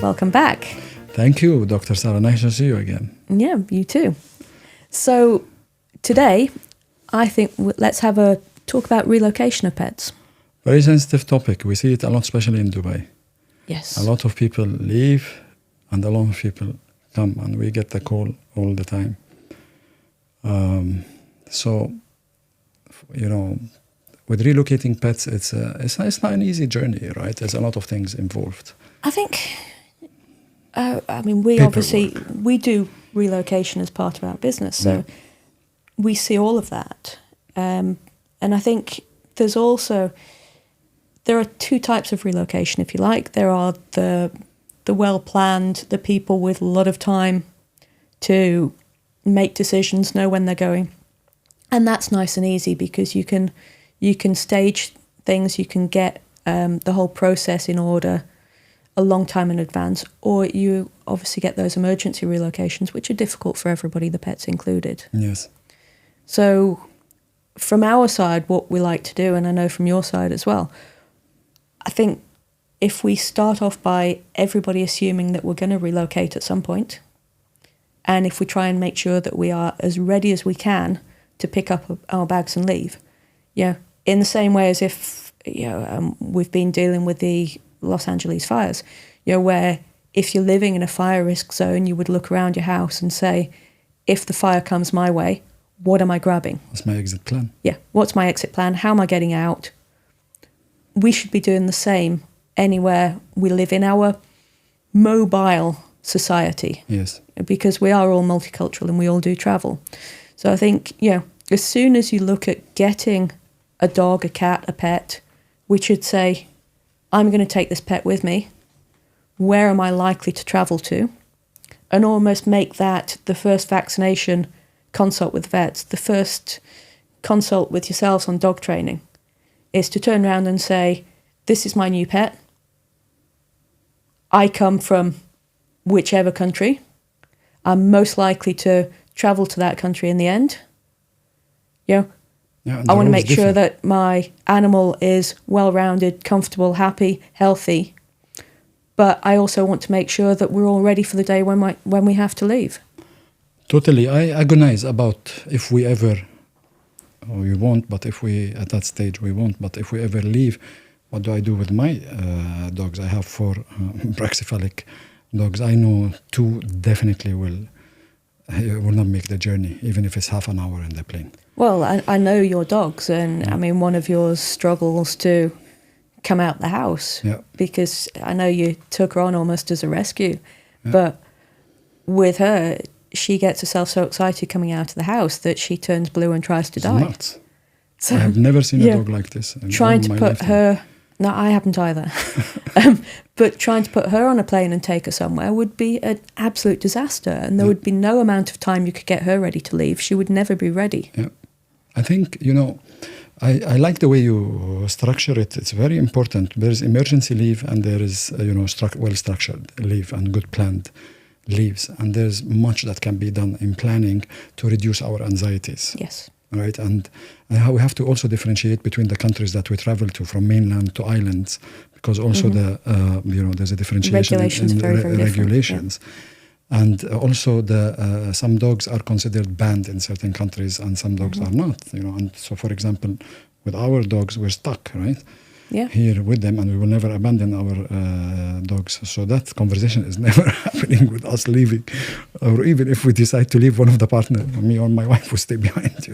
welcome back. Thank you, Dr. Sarah. Nice to see you again. Yeah, you too. So today, I think let's have a talk about relocation of pets. Very sensitive topic. We see it a lot, especially in Dubai. Yes. A lot of people leave and a lot of people come, and we get the call all the time. So, with relocating pets, it's not an easy journey, right? There's a lot of things involved. I think, we do relocation as part of our business, so we see all of that. And I think there are two types of relocation, if you like. There are the well-planned, the people with a lot of time to make decisions, know when they're going. And that's nice and easy because you can stage things, you can get the whole process in order a long time in advance, or you obviously get those emergency relocations, which are difficult for everybody, the pets included. Yes. So from our side, what we like to do, and I know from your side as well, I think if we start off by everybody assuming that we're going to relocate at some point, and if we try and make sure that we are as ready as we can to pick up our bags and leave, in the same way as if we've been dealing with the Los Angeles fires, where if you're living in a fire risk zone, you would look around your house and say, if the fire comes my way, what am I grabbing? What's my exit plan? Yeah, what's my exit plan? How am I getting out? We should be doing the same anywhere we live in our mobile society. Yes. Because we are all multicultural and we all do travel. So I think, as soon as you look at getting a dog, a cat, a pet, we should say, I'm going to take this pet with me. Where am I likely to travel to? And almost make that the first vaccination consult with vets, the first consult with yourselves on dog training, is to turn around and say, this is my new pet. I come from whichever country. I'm most likely to travel to that country in the end. I want to make sure that my animal is well-rounded, comfortable, happy, healthy. But I also want to make sure that we're all ready for the day when we have to leave. Totally. I agonize about if we ever, or we won't, but if we, at that stage we won't, but if we ever leave, what do I do with my dogs? I have 4 brachycephalic dogs. I know 2 definitely will not make the journey, even if it's half an hour in the plane. Well, I know your dogs, and I mean, one of yours struggles to come out the house because I know you took her on almost as a rescue, but with her, she gets herself so excited coming out of the house that she turns blue and tries to die. Nuts. So, I have never seen a dog like this. Trying to put her... No, I haven't either. But trying to put her on a plane and take her somewhere would be an absolute disaster, and there would be no amount of time you could get her ready to leave. She would never be ready. Yeah. I think, I like the way you structure it. It's very important. There is emergency leave and there is, well-structured leave and good planned leaves. And there's much that can be done in planning to reduce our anxieties. Yes. Right, and we have to also differentiate between the countries that we travel to, from mainland to islands, because also there's a differentiation in regulations, and also some dogs are considered banned in certain countries, and some dogs are not. And so, for example, with our dogs, we're stuck, right? Here with them, and we will never abandon our dogs. So that conversation is never happening with us leaving, or even if we decide to leave, one of the partner, me or my wife, will stay behind.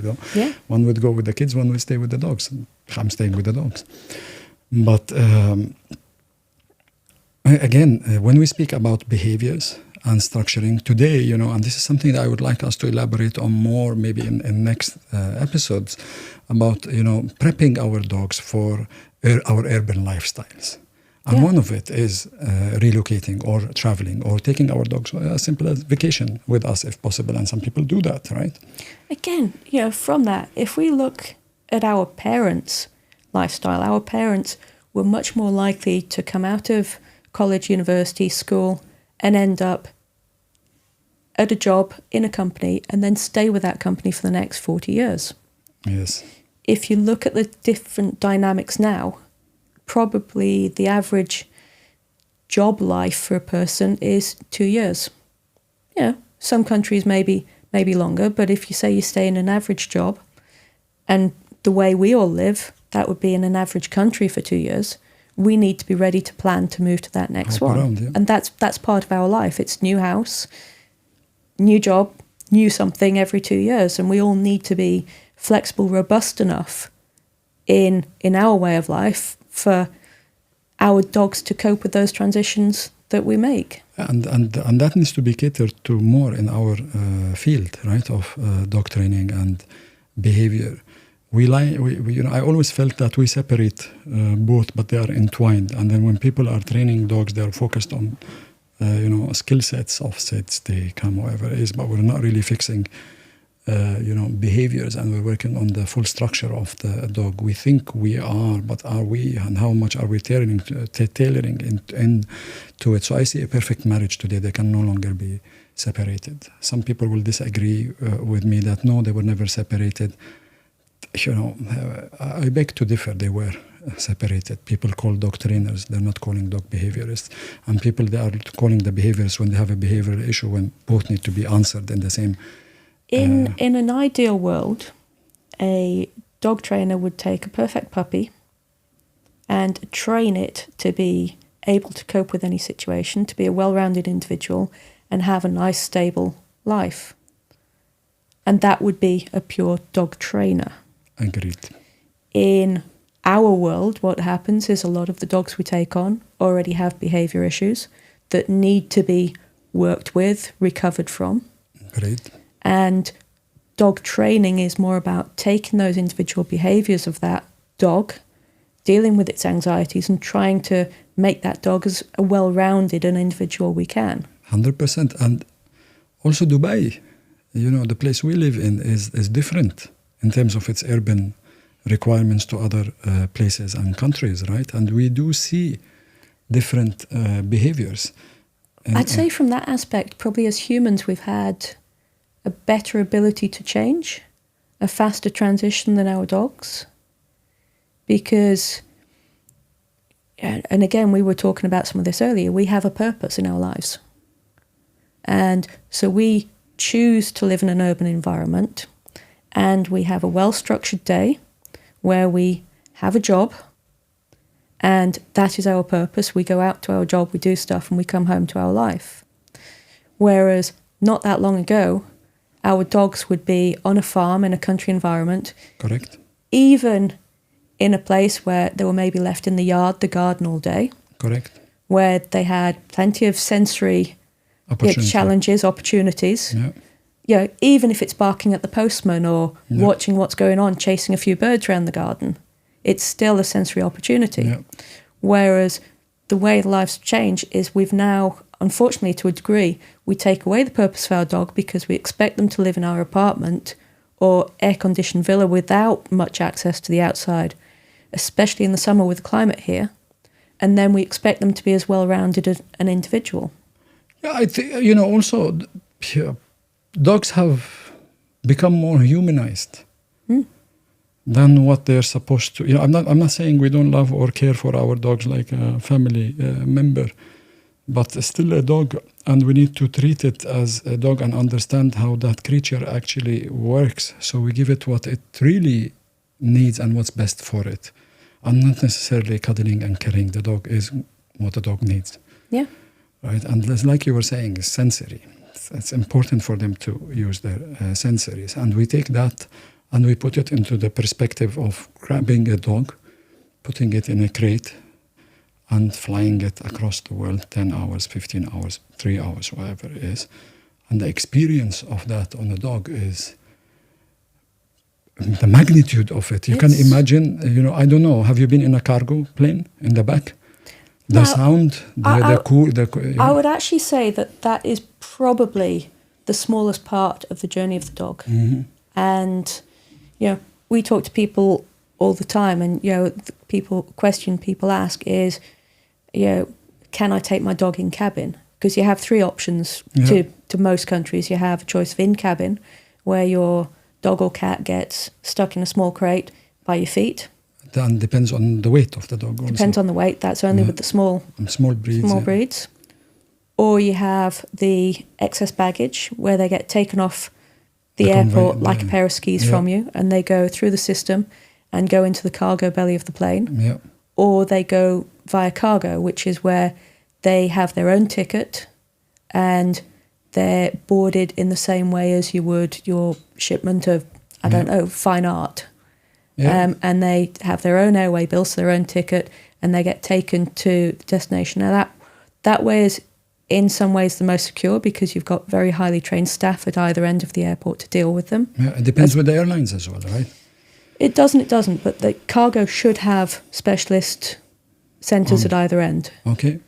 One would go with the kids, one would stay with the dogs. I'm staying with the dogs. But again, when we speak about behaviors and structuring today, and this is something that I would like us to elaborate on more, maybe in next episodes, about prepping our dogs for our urban lifestyles. And one of it is relocating or traveling or taking our dogs as simple as vacation with us if possible. And some people do that, right? Again, from that, if we look at our parents' lifestyle, our parents were much more likely to come out of college, university, school, and end up at a job in a company and then stay with that company for the next 40 years. Yes. If you look at the different dynamics now, probably the average job life for a person is 2 years. Yeah, some countries maybe longer, but if you say you stay in an average job, and the way we all live, that would be in an average country for 2 years. We need to be ready to plan to move to that next one. Around, yeah. And that's part of our life. It's new house, new job, new something every 2 years. And we all need to be flexible, robust enough in our way of life for our dogs to cope with those transitions that we make. And that needs to be catered to more in our field, right, of dog training and behavior. I always felt that we separate both, but they are entwined. And then when people are training dogs, they are focused on, skill sets, offsets, they come, whatever it is. But we're not really fixing, behaviors, and we're working on the full structure of the dog. We think we are, but are we? And how much are we tailoring into it? So I see a perfect marriage today. They can no longer be separated. Some people will disagree with me that no, they were never separated. I beg to differ. They were separated. People call dog trainers. They're not calling dog behaviorists. And people, they are calling the behaviorists when they have a behavioral issue, when both need to be answered in the same. In an ideal world, a dog trainer would take a perfect puppy and train it to be able to cope with any situation, to be a well-rounded individual and have a nice, stable life. And that would be a pure dog trainer. Agreed. In our world, what happens is a lot of the dogs we take on already have behavior issues that need to be worked with, recovered from. Great. And dog training is more about taking those individual behaviors of that dog, dealing with its anxieties and trying to make that dog as a well-rounded an individual we can. 100%. And also Dubai, the place we live in is different in terms of its urban requirements to other places and countries, right? And we do see different behaviors. I'd say from that aspect, probably as humans, we've had a better ability to change, a faster transition than our dogs. Because, and again, we were talking about some of this earlier, we have a purpose in our lives. And so we choose to live in an urban environment, and we have a well-structured day where we have a job, and that is our purpose. We go out to our job, we do stuff, and we come home to our life. Whereas not that long ago, our dogs would be on a farm in a country environment. Correct. Even in a place where they were maybe left in the yard, the garden all day. Correct. Where they had plenty of sensory challenges, opportunities. Yeah. Even if it's barking at the postman or watching what's going on, chasing a few birds around the garden, it's still a sensory opportunity. Yeah. Whereas the way lives change is we've now, unfortunately to a degree, we take away the purpose of our dog because we expect them to live in our apartment or air-conditioned villa without much access to the outside, especially in the summer with the climate here. And then we expect them to be as well-rounded as an individual. Yeah, I think, also dogs have become more humanized than what they're supposed to. I'm not saying we don't love or care for our dogs like a family member, but still a dog, and we need to treat it as a dog and understand how that creature actually works. So we give it what it really needs and what's best for it, and not necessarily cuddling and carrying the dog is what the dog needs. Yeah. Right, and like you were saying, it's sensory. It's important for them to use their sensories, and we take that and we put it into the perspective of grabbing a dog, putting it in a crate, and flying it across the world 10 hours, 15 hours, 3 hours, whatever it is. And the experience of that on a dog is the magnitude of it. You can imagine, I don't know, have you been in a cargo plane in the back? The sound, the cool. I would actually say that is probably the smallest part of the journey of the dog. Mm-hmm. And, we talk to people all the time, and, people ask is, can I take my dog in cabin? Because you have three options to most countries. You have a choice of in cabin, where your dog or cat gets stuck in a small crate by your feet. And depends on the weight of the dog also. Depends on the weight. That's only with the small breeds. Or you have the excess baggage where they get taken off the airport like a pair of skis from you, and they go through the system and go into the cargo belly of the plane. Yeah. Or they go via cargo, which is where they have their own ticket and they're boarded in the same way as you would your shipment of, I don't know, fine art. Yeah. And they have their own airway bills, their own ticket, and they get taken to the destination. Now that way is in some ways the most secure because you've got very highly trained staff at either end of the airport to deal with them. Yeah, it depends with the airlines as well, right? It doesn't, but the cargo should have specialist centres at either end. Okay.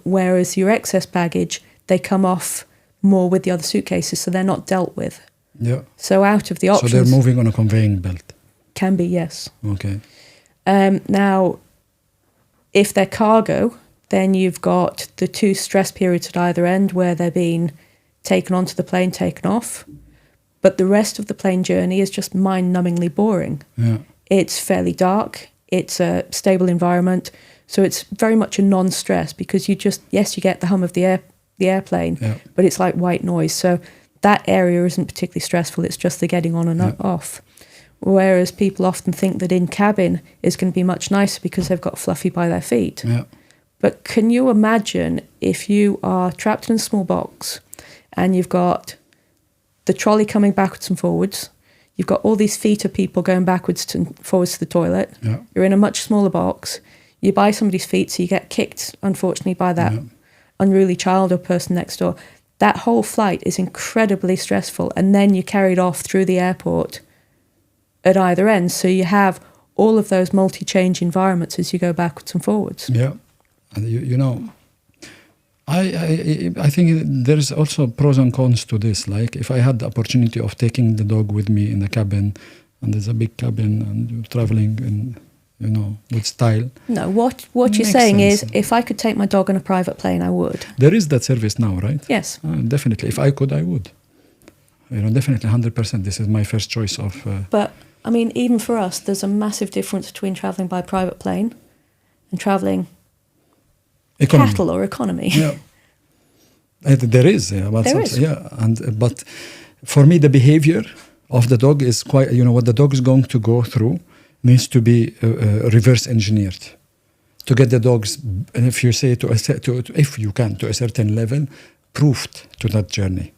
Whereas your excess baggage, they come off more with the other suitcases, so they're not dealt with. Yeah. So out of the options... So they're moving on a conveying belt? Can be, yes. Okay. Now, if they're cargo, then you've got the 2 stress periods at either end where they're being taken onto the plane, taken off. But the rest of the plane journey is just mind-numbingly boring. Yeah. It's fairly dark. It's a stable environment. So it's very much a non-stress because you get the hum of the airplane, but it's like white noise. So that area isn't particularly stressful. It's just the getting on and off. Whereas people often think that in cabin is going to be much nicer because they've got fluffy by their feet. Yeah. But can you imagine if you are trapped in a small box and you've got the trolley coming backwards and forwards, you've got all these feet of people going backwards and forwards to the toilet, you're in a much smaller box, you buy somebody's feet, so you get kicked, unfortunately, by that unruly child or person next door. That whole flight is incredibly stressful, and then you're carried off through the airport at either end. So you have all of those multi-change environments as you go backwards and forwards. Yeah. And I think there's also pros and cons to this. Like if I had the opportunity of taking the dog with me in the cabin, and there's a big cabin and you're traveling with style. No, what you're saying is if I could take my dog on a private plane, I would. There is that service now, right? Yes. Definitely. If I could, I would. Definitely 100%. This is my first choice of... But, I mean, even for us, there's a massive difference between travelling by private plane and travelling cattle or economy. Yeah. There is. Yeah, there is. Yeah. But for me, the behavior of the dog is quite... what the dog is going to go through needs to be reverse engineered to get the dogs, if you say if you can, to a certain level, proofed to that journey.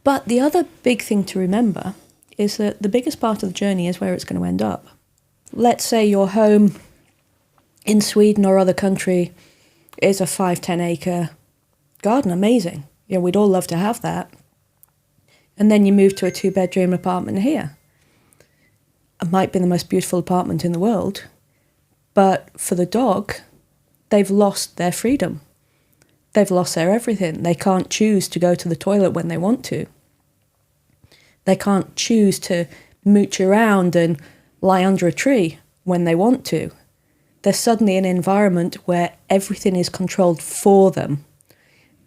But the other big thing to remember is that the biggest part of the journey is where it's going to end up. Let's say your home in Sweden or other country is a 5-10 acre garden. Amazing. We'd all love to have that. And then you move to a 2-bedroom apartment here. It might be the most beautiful apartment in the world, but for the dog, they've lost their freedom. They've lost their everything. They can't choose to go to the toilet when they want to. They can't choose to mooch around and lie under a tree when they want to. They're suddenly in an environment where everything is controlled for them.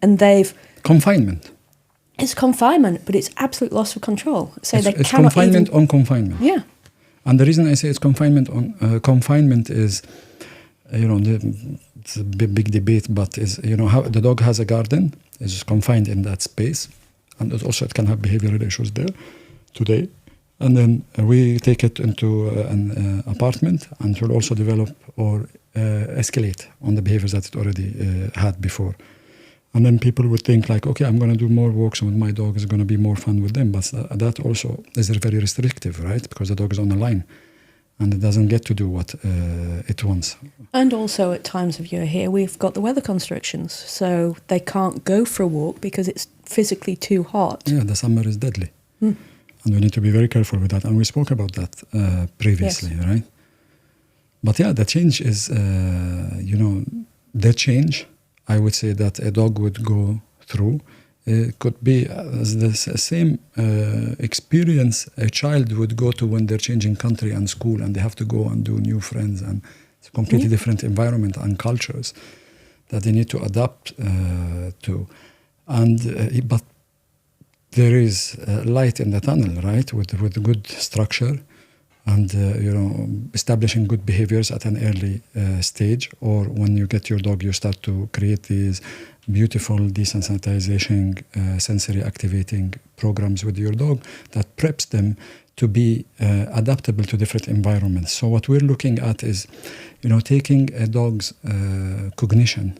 And they've... Confinement. It's confinement, but it's absolute loss of control. So it's confinement on confinement. Yeah. And the reason I say it's confinement on confinement is, it's a big debate, but is how the dog has a garden, is confined in that space, and it can have behavioral issues there today. And then we take it into an apartment, and it will also develop or escalate on the behaviors that it already had before. And then people would think like, okay, I'm going to do more walks with my dog. It's going to be more fun with them. But that also is very restrictive, right? Because the dog is on the line and it doesn't get to do what it wants. And also at times of year here, we've got the weather constrictions. So they can't go for a walk because it's physically too hot. Yeah, the summer is deadly. And we need to be very careful with that. And we spoke about that previously, right? But yeah, the change is, the change... I would say that a dog would go through. It could be the same experience a child would go to when they're changing country and school and they have to go and do new friends, and it's a completely different environment and cultures that they need to adapt to. And but there is light in the tunnel, right? With good structure, and establishing good behaviors at an early stage. Or when you get your dog, you start to create these beautiful desensitization, sensory activating programs with your dog that preps them to be adaptable to different environments. So what we're looking at is, taking a dog's cognition,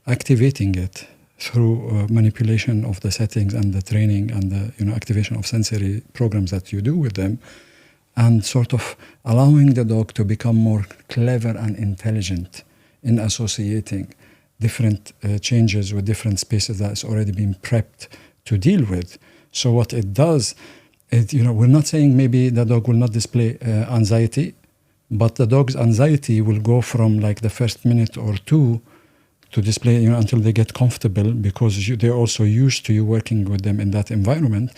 activating it through manipulation of the settings and the training and the activation of sensory programs that you do with them, and sort of allowing the dog to become more clever and intelligent in associating different changes with different spaces that's already been prepped to deal with. So what it does, we're not saying maybe the dog will not display anxiety, but the dog's anxiety will go from like the first minute or two to display until they get comfortable, because they're also used to you working with them in that environment,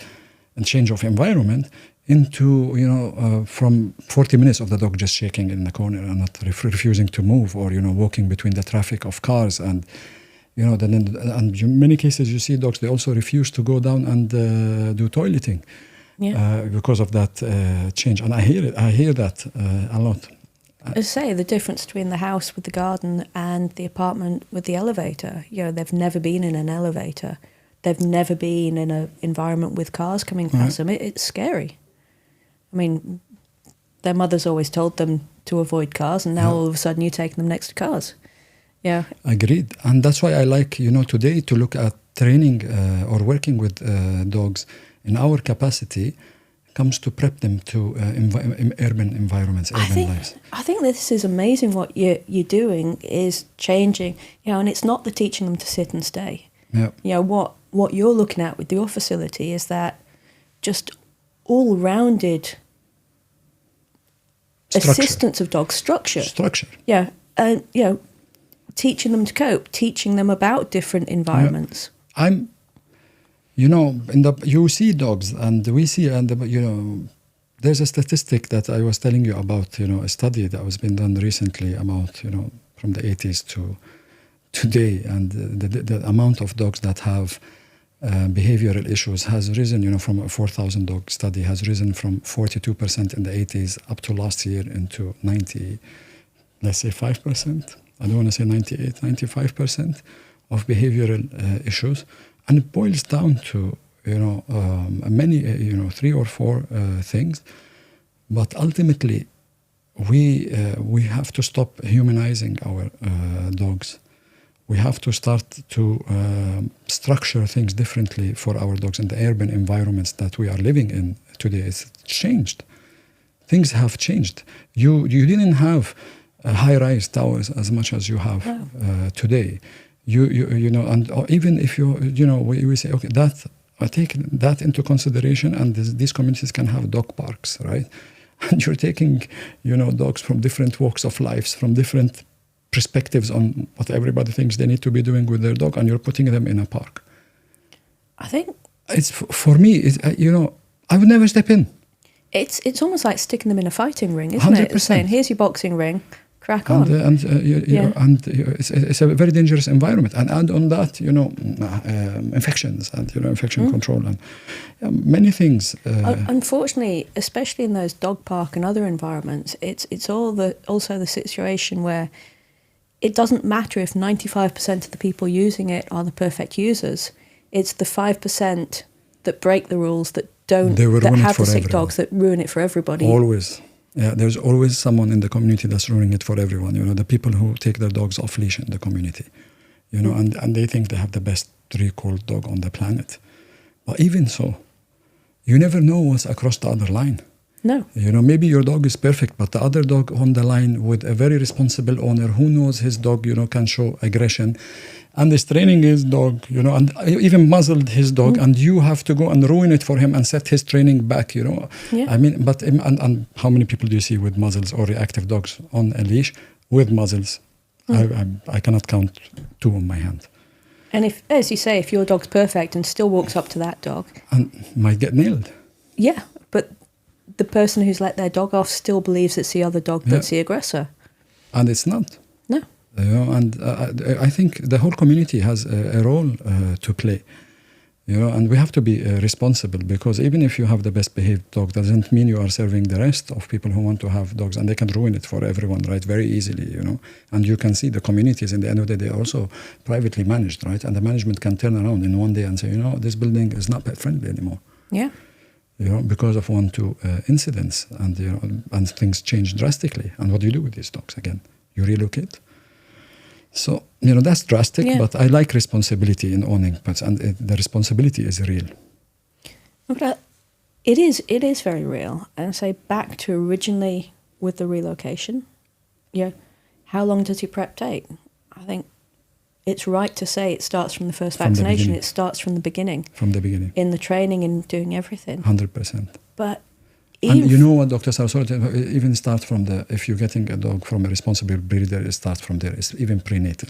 and change of environment into from 40 minutes of the dog just shaking in the corner and not refusing to move, or walking between the traffic of cars, and and in many cases you see dogs, they also refuse to go down and do toileting because of that change. And I hear that a lot. As I say, the difference between the house with the garden and the apartment with the elevator, they've never been in an elevator. They've never been in an environment with cars coming past them. It's scary. I mean, their mothers always told them to avoid cars, and now all of a sudden you're taking them next to cars. Yeah. Agreed. And that's why I like, today to look at training or working with dogs in our capacity comes to prep them to urban environments, urban lives. I think this is amazing. What you're doing is changing, and it's not the teaching them to sit and stay. Yeah. What you're looking at with your facility is that just all-rounded assistance of dogs, structure. Yeah, and teaching them to cope, teaching them about different environments. You see dogs, and we see, and there's a statistic that I was telling you about, a study that was been done recently about, from the 80s to today, and the amount of dogs that have behavioral issues has risen, from a 4,000 dog study, has risen from 42% in the 80s up to last year into 90, let's say 5%. I don't want to say 98, 95% of behavioral issues. And it boils down to, many, 3 or 4 things. But ultimately, we have to stop humanizing our dogs. We have to start to structure things differently for our dogs in the urban environments that we are living in today. It's changed. Things have changed. You didn't have high-rise towers as much as you have today. And even if we say, okay, that I take that into consideration, and these communities can have dog parks, right? And you're taking, dogs from different walks of life, from different perspectives on what everybody thinks they need to be doing with their dog, and you're putting them in a park. I think it's for me. I would never step in. It's almost like sticking them in a fighting ring, isn't 100%. It? Saying, here's your boxing ring. Crack on. It's a very dangerous environment. And add on that, infections and infection control and many things. Unfortunately, especially in those dog park and other environments, it's also the situation where it doesn't matter if 95% of the people using it are the perfect users. It's the 5% that break the rules, that have the sick dogs, that ruin it for everybody. Always. Yeah, there's always someone in the community that's ruining it for everyone. The people who take their dogs off leash in the community, and they think they have the best recall dog on the planet. But even so, you never know what's across the other line. No. Maybe your dog is perfect, but the other dog on the line with a very responsible owner who knows his dog, can show aggression, and is training his dog, and even muzzled his dog, and you have to go and ruin it for him and set his training back, Yeah. I mean, but and how many people do you see with muzzles or reactive dogs on a leash with muzzles? I cannot count 2 on my hand. And if, as you say, if your dog's perfect and still walks up to that dog, and might get nailed. Yeah, but the person who's let their dog off still believes it's the other dog that's the aggressor. And it's not. No. And I think the whole community has a role to play. And we have to be responsible, because even if you have the best behaved dog, doesn't mean you are serving the rest of people who want to have dogs, and they can ruin it for everyone, right? Very easily, And you can see the communities in the end of the day also privately managed, right? And the management can turn around in one day and say, this building is not pet friendly anymore. Yeah. Because of 1-2 incidents, and things change drastically. And what do you do with these dogs again? You relocate. So, that's drastic, but I like responsibility in owning pets, and the responsibility is real. But it is very real. And say back to originally with the relocation, how long does your prep take? I think it's right to say it starts from the first vaccination. It starts from the beginning. From the beginning. In the training and doing everything. 100%. But and you know what, Dr. Saraswati, even start from if you're getting a dog from a responsible breeder, it starts from there. It's even prenatal.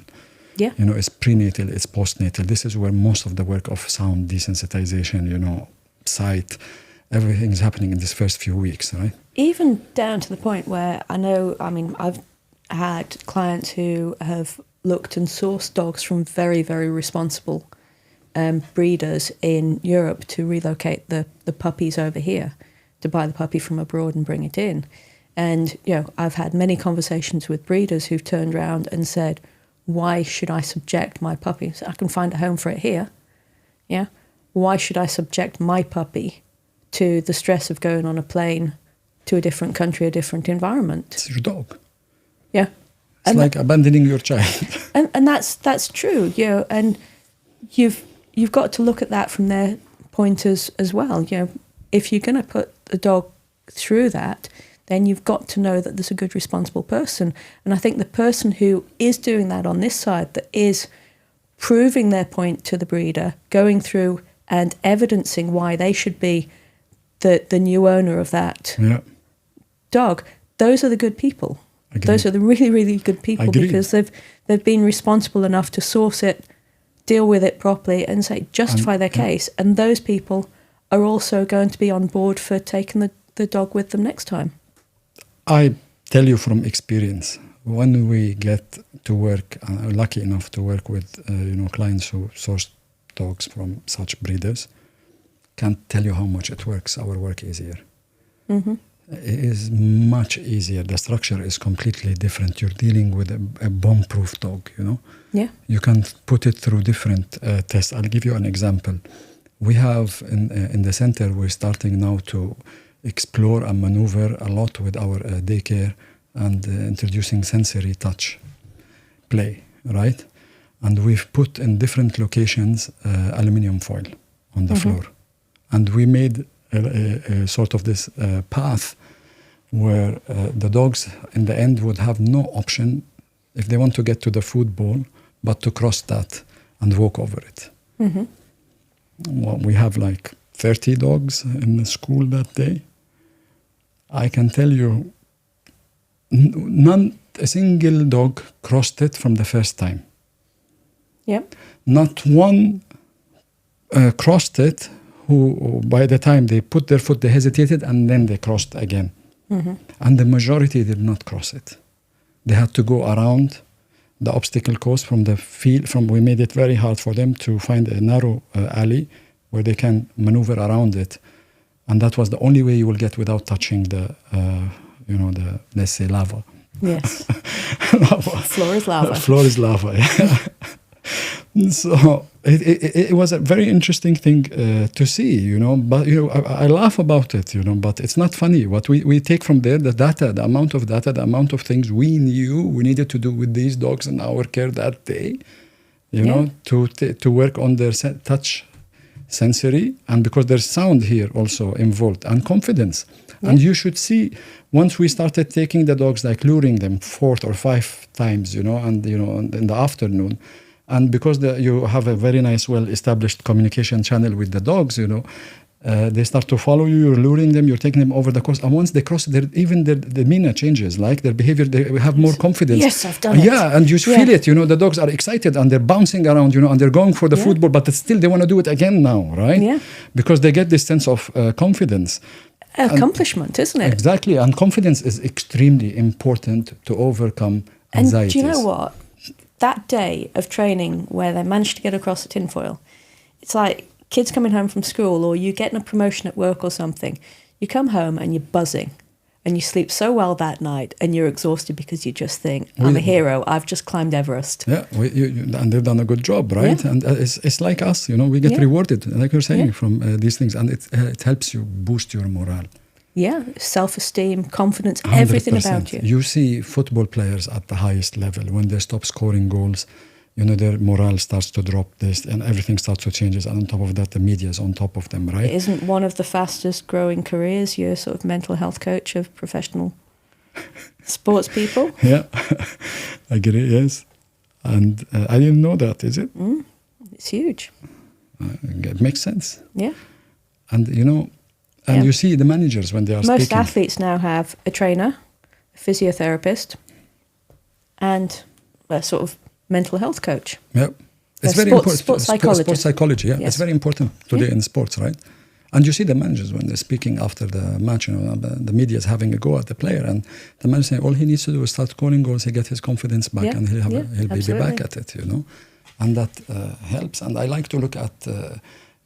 Yeah. It's prenatal, it's postnatal. This is where most of the work of sound desensitization, sight, everything is happening in these first few weeks, right? Even down to the point where I've had clients who have looked and sourced dogs from very, very responsible breeders in Europe to relocate the puppies over here, to buy the puppy from abroad and bring it in. And, I've had many conversations with breeders who've turned around and said, why should I subject my puppy? So I can find a home for it here. Yeah. Why should I subject my puppy to the stress of going on a plane to a different country, a different environment? It's your dog. Yeah. It's like abandoning your child. And that's true, and you've got to look at that from their point as well. If you're going to put the dog through that, then you've got to know that there's a good, responsible person. And I think the person who is doing that on this side, that is proving their point to the breeder, going through and evidencing why they should be the new owner of that dog, those are the good people. Agreed. Those are the really, really good people. Agreed. Because they've been responsible enough to source it, deal with it properly, and justify their case. And those people are also going to be on board for taking the dog with them next time. I tell you from experience, when we get to work, and I'm lucky enough to work with clients who source dogs from such breeders, can't tell you how much it works. Our work easier. Mm-hmm. It is much easier. The structure is completely different. You're dealing with a bomb-proof dog, Yeah. You can put it through different tests. I'll give you an example. We have in the center, we're starting now to explore and maneuver a lot with our daycare and introducing sensory touch play, right? And we've put in different locations aluminum foil on the floor. And we made a sort of this path where the dogs in the end would have no option if they want to get to the food bowl but to cross that and walk over it. Mm-hmm. Well, we have like 30 dogs in the school that day. I can tell you, a single dog crossed it from the first time. Yep. Not one crossed it who, by the time they put their foot, they hesitated and then they crossed again. Mm-hmm. And the majority did not cross it. They had to go around the obstacle course from the field. We made it very hard for them to find a narrow alley where they can maneuver around it. And that was the only way you will get without touching the let's say, lava. Yes. Lava. Floor is lava. Floor is lava, yeah. So it was a very interesting thing to see, but, I laugh about it, but it's not funny. What we take from there, the data, the amount of data, the amount of things we knew we needed to do with these dogs in our care that day, to work on their touch sensory, and because there's sound here also involved, and confidence. Yeah. And you should see, once we started taking the dogs, like luring them 4 or 5 times, and in the afternoon, and because you have a very nice, well-established communication channel with the dogs, they start to follow you, you're luring them, you're taking them over the course, and once they cross, even their demeanor changes, like their behavior, they have more confidence. Yes, I've done it. Yeah, and you feel it, the dogs are excited and they're bouncing around, and they're going for the football, but still they want to do it again now, right? Yeah. Because they get this sense of confidence. Accomplishment, isn't it? Exactly, and confidence is extremely important to overcome anxieties. And do you know what? That day of training where they managed to get across the tinfoil, it's like kids coming home from school, or you getting a promotion at work or something. You come home and you're buzzing, and you sleep so well that night, and you're exhausted because you just think, I'm a hero, I've just climbed Everest. Yeah, and they've done a good job, right? Yeah. And it's like us, we get rewarded, like you're saying, from these things, and it helps you boost your morale. Yeah, self-esteem, confidence, 100%. Everything about you. You see football players at the highest level, when they stop scoring goals, their morale starts to drop, and everything starts to change. And on top of that, the media is on top of them, right? It isn't one of the fastest growing careers, you're sort of mental health coach of professional sports people? Yeah, I agree, yes. And I didn't know that, is it? It's huge. It makes sense. Yeah. And, you see the managers when they are Most speaking. athletes now have a trainer, a physiotherapist, and a sort of mental health coach. Yeah. It's very important. Sports psychology. Sports psychology, yeah. Yes. It's very important today in sports, right? And you see the managers when they're speaking after the match, the media is having a go at the player, and the manager saying all he needs to do is start scoring goals, he get his confidence back, and he'll be back at it, And that helps. And I like to look at,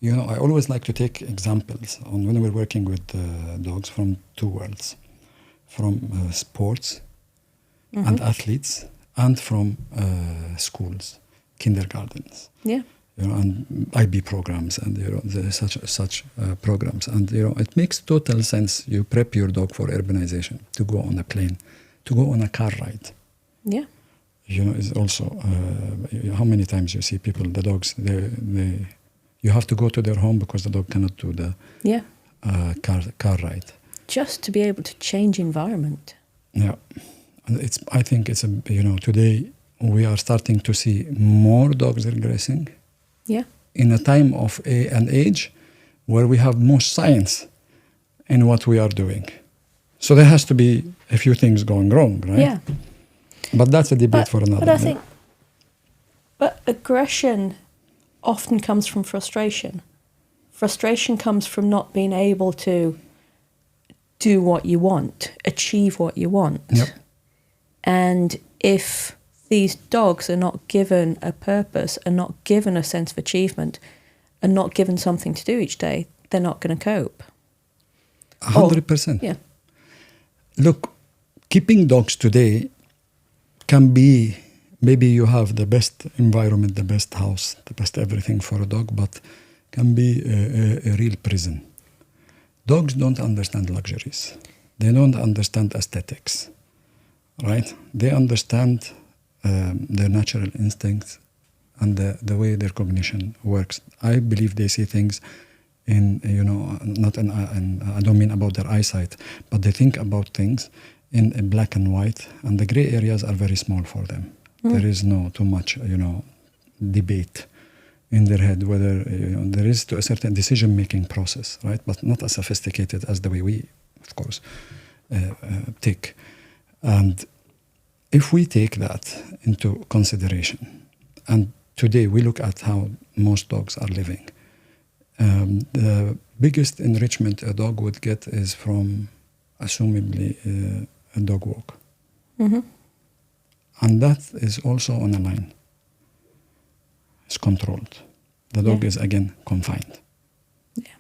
I always like to take examples on when we're working with dogs from two worlds, from sports and athletes, and from schools, kindergartens. Yeah. And IB programs, and such programs, and it makes total sense. You prep your dog for urbanization, to go on a plane, to go on a car ride. Yeah. Is also how many times you see people, the dogs, you have to go to their home because the dog cannot do the car ride. Just to be able to change environment. Yeah, and I think it's today we are starting to see more dogs regressing. Yeah. In a time of an age where we have more science in what we are doing. So there has to be a few things going wrong, right? Yeah. But that's a debate for another day. But aggression often comes from frustration. Frustration comes from not being able to do what you want, achieve what you want. Yep. And if these dogs are not given a purpose, and not given a sense of achievement, and not given something to do each day, they're not going to cope. 100%. Yeah. Look, keeping dogs today can be, maybe you have the best environment, the best house, the best everything for a dog, but can be a real prison. Dogs don't understand luxuries. They don't understand aesthetics, right? They understand their natural instincts and the way their cognition works. I believe they see things in, I don't mean about their eyesight, but they think about things in black and white, and the gray areas are very small for them. There is no too much, debate in their head, whether there is to a certain decision-making process, right? But not as sophisticated as the way we, of course, take. And if we take that into consideration, and today we look at how most dogs are living, the biggest enrichment a dog would get is from, assumably, a dog walk. Mm-hmm. And that is also on a line. It's controlled. The dog is, again, confined. Yeah.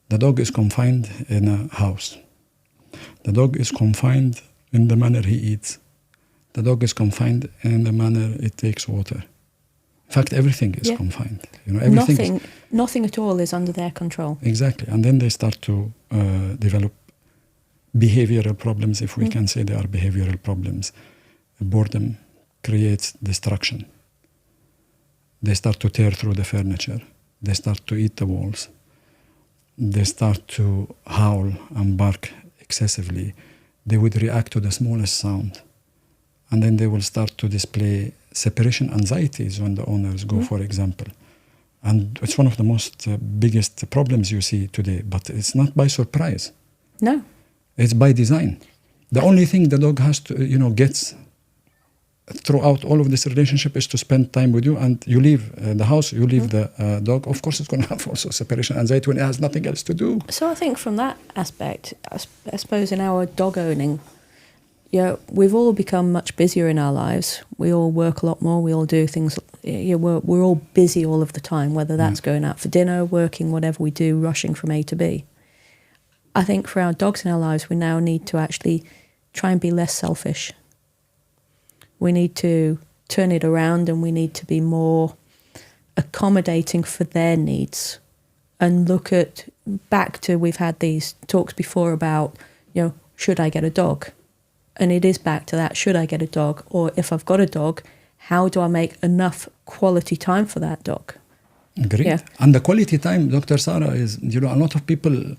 The dog is confined in a house. The dog is confined in the manner he eats. The dog is confined in the manner it takes water. In fact, everything is confined. Nothing at all is under their control. Exactly. And then they start to develop behavioral problems, if we can say they are behavioral problems. Boredom creates destruction. They start to tear through the furniture. They start to eat the walls. They start to howl and bark excessively. They would react to the smallest sound. And then they will start to display separation anxieties when the owners go, for example. And it's one of the most biggest problems you see today, but it's not by surprise. No. It's by design. The only thing the dog has to, gets throughout all of this relationship is to spend time with you, and you leave the house, you leave the dog. Of course, it's going to have also separation anxiety when it has nothing else to do. So I think from that aspect, I suppose in our dog owning, we've all become much busier in our lives. We all work a lot more. We all do things we're all busy all of the time, whether that's going out for dinner, working, whatever we do, rushing from A to B. I think for our dogs in our lives, we now need to actually try and be less selfish. We need to turn it around, and we need to be more accommodating for their needs, and look at back to, we've had these talks before about, should I get a dog? And it is back to that, should I get a dog? Or if I've got a dog, how do I make enough quality time for that dog? Great. Yeah. And the quality time, Dr. Sarah, is, a lot of people,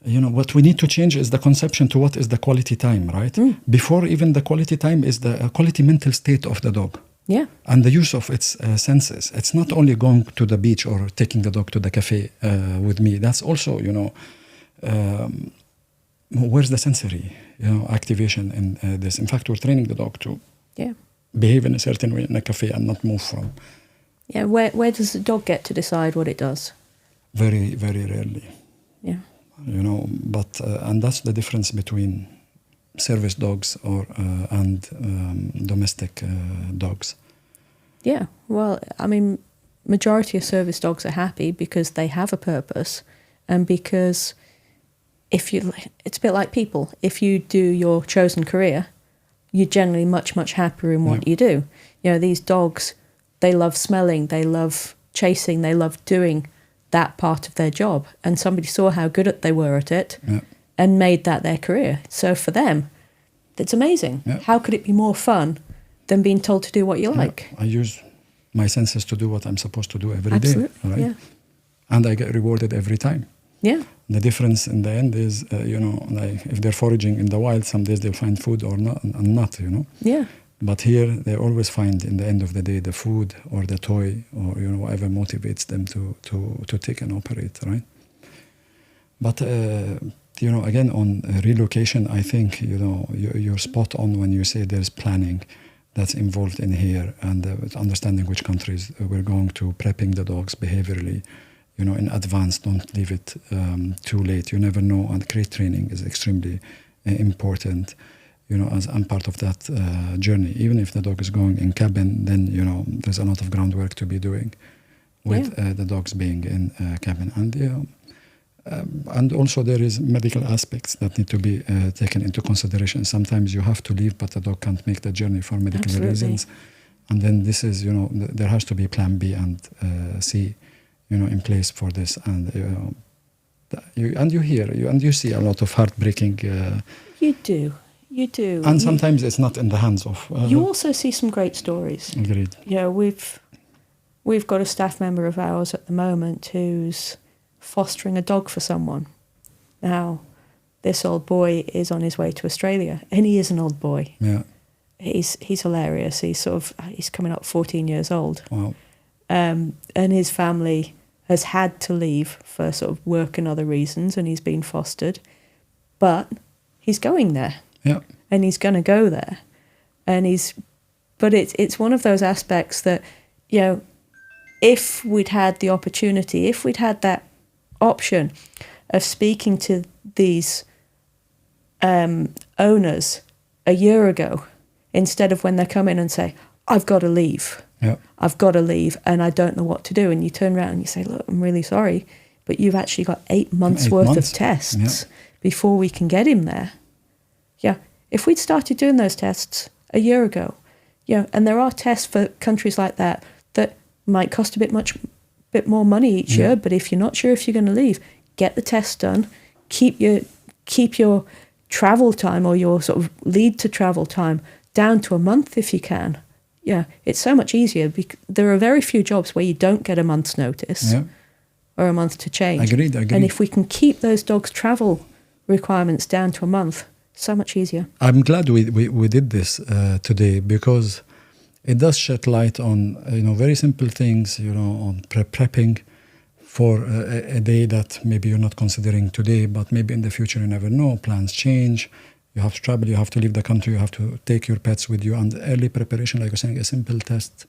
what we need to change is the conception to what is the quality time, right? Before even the quality time is the quality mental state of the dog. Yeah. And the use of its senses. It's not only going to the beach or taking the dog to the cafe with me. That's also, where's the sensory, activation in this? In fact, we're training the dog to behave in a certain way in a cafe and not move from. Yeah, where does the dog get to decide what it does? Very, very rarely. Yeah. But and that's the difference between service dogs and domestic dogs. Yeah, well, I mean, majority of service dogs are happy because they have a purpose, and because it's a bit like people. If you do your chosen career, you're generally much, much happier in what you do. These dogs, they love smelling, they love chasing, they love doing that part of their job, and somebody saw how good they were at it and made that their career. So for them, it's amazing. Yeah. How could it be more fun than being told to do what you like? I use my senses to do what I'm supposed to do every day. Right? Yeah. And I get rewarded every time. Yeah. The difference in the end is, like if they're foraging in the wild, some days they'll find food or not, and not, Yeah. But here they always find, in the end of the day, the food or the toy or whatever motivates them to take and operate, right? But again, on relocation, I think you're spot on when you say there's planning that's involved in here, and understanding which countries we're going to, prepping the dogs behaviorally, in advance. Don't leave it too late. You never know, and crate training is extremely important. As I'm part of that journey. Even if the dog is going in cabin, then there's a lot of groundwork to be doing with the dogs being in cabin, and also there is medical aspects that need to be taken into consideration. Sometimes you have to leave, but the dog can't make the journey for medical reasons, and then this is there has to be plan B and C, in place for this, and you see a lot of heartbreaking. You do. You do. And sometimes it's not in the hands of... you also see some great stories. Agreed. We've got a staff member of ours at the moment who's fostering a dog for someone. Now, this old boy is on his way to Australia, and he is an old boy. Yeah. He's hilarious. He's coming up 14 years old. Wow. And his family has had to leave for sort of work and other reasons, and he's been fostered. But he's going there. Yeah. And he's going to go there. But it's one of those aspects that, if we'd had the opportunity, if we'd had that option of speaking to these owners a year ago, instead of when they come in and say, I've got to leave. Yeah. I've got to leave and I don't know what to do. And you turn around and you say, look, I'm really sorry, but you've actually got 8 months worth of tests before we can get him there. Yeah, if we'd started doing those tests a year ago, and there are tests for countries like that might cost a bit more money each year, but if you're not sure if you're going to leave, get the test done, keep your travel time or your sort of lead to travel time down to a month if you can. Yeah, it's so much easier. There are very few jobs where you don't get a month's notice or a month to change. Agreed. And if we can keep those dogs' travel requirements down to a month, so much easier. I'm glad we did this today, because it does shed light on very simple things, on prepping for a day that maybe you're not considering today, but maybe in the future you never know. Plans change. You have to travel. You have to leave the country. You have to take your pets with you. And early preparation, like you're saying, a simple test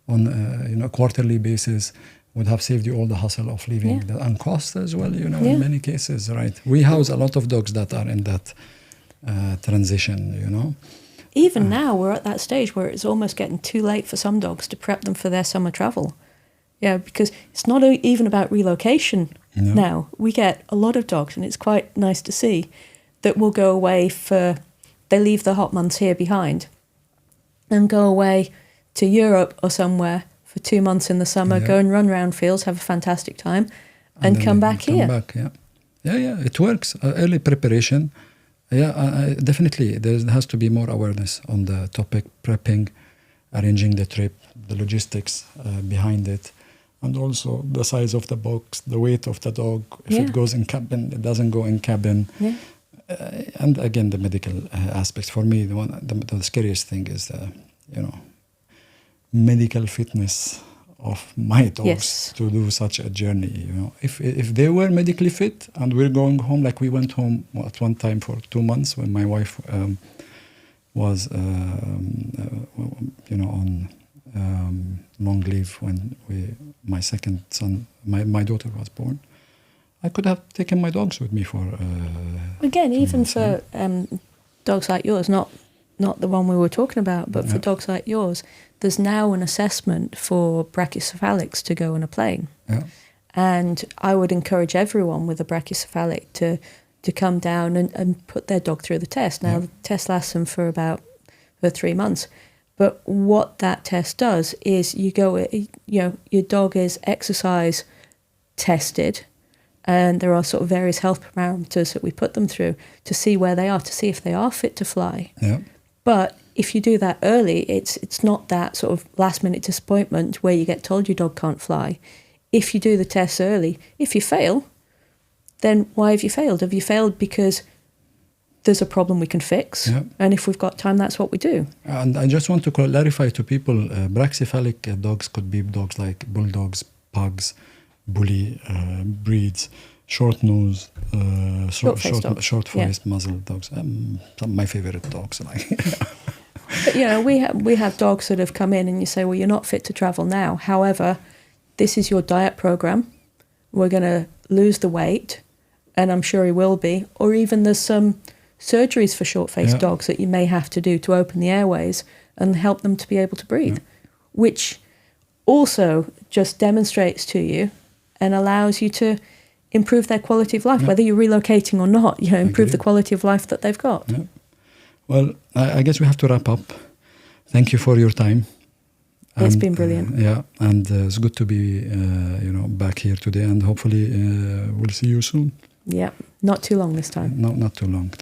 on a quarterly basis would have saved you all the hassle of leaving and cost as well. In many cases, right? We house a lot of dogs that are in that transition. even now we're at that stage where it's almost getting too late for some dogs to prep them for their summer travel. Yeah, because it's not even about relocation now. We get a lot of dogs, and it's quite nice to see, that will go away they leave the hot months here behind and go away to Europe or somewhere for 2 months in the summer, go and run around fields, have a fantastic time, and come back here. Yeah, it works. Early preparation. Yeah, definitely. There has to be more awareness on the topic, prepping, arranging the trip, the logistics behind it. And also the size of the box, the weight of the dog. If it goes in cabin, it doesn't go in cabin. Yeah. And again, the medical aspects. For me, the scariest thing is medical fitness of my dogs to do such a journey. If they were medically fit and we're going home, like we went home at one time for 2 months when my wife was on long leave when my second son, my daughter was born. I could have taken my dogs with me for again, even for dogs like yours, not the one we were talking about, but for dogs like yours, there's now an assessment for brachycephalics to go on a plane. Yeah. And I would encourage everyone with a brachycephalic to come down and put their dog through the test. Now, the test lasts them for 3 months. But what that test does is your dog is exercise tested, and there are sort of various health parameters that we put them through to see where they are, to see if they are fit to fly. Yeah. But if you do that early, it's not that sort of last-minute disappointment where you get told your dog can't fly. If you do the tests early, if you fail, then why have you failed? Have you failed because there's a problem we can fix, and if we've got time, that's what we do. And I just want to clarify to people, brachycephalic dogs could be dogs like bulldogs, pugs, bully breeds, short nose, short faced muzzle dogs. Some of my favorite dogs. But we have dogs that have come in, and you say, well, you're not fit to travel now. However, this is your diet program. We're going to lose the weight, and I'm sure he will be. Or even there's some surgeries for short-faced dogs that you may have to do to open the airways and help them to be able to breathe, which also just demonstrates to you and allows you to improve their quality of life, whether you're relocating or not, improve the quality of life that they've got. Yeah. Well, I guess we have to wrap up. Thank you for your time. It's been brilliant. And it's good to be back here today, and hopefully we'll see you soon. Yeah, not too long this time. No, not too long.